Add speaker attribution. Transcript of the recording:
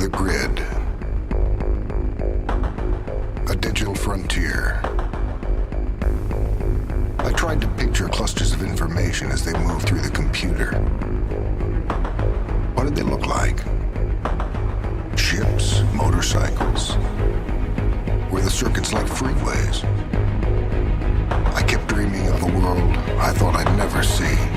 Speaker 1: The grid. A digital frontier. I tried to picture clusters of information as they moved through the computer. What did they look like? Ships, motorcycles? Were the circuits like freeways? I kept dreaming of a world I thought I'd never see.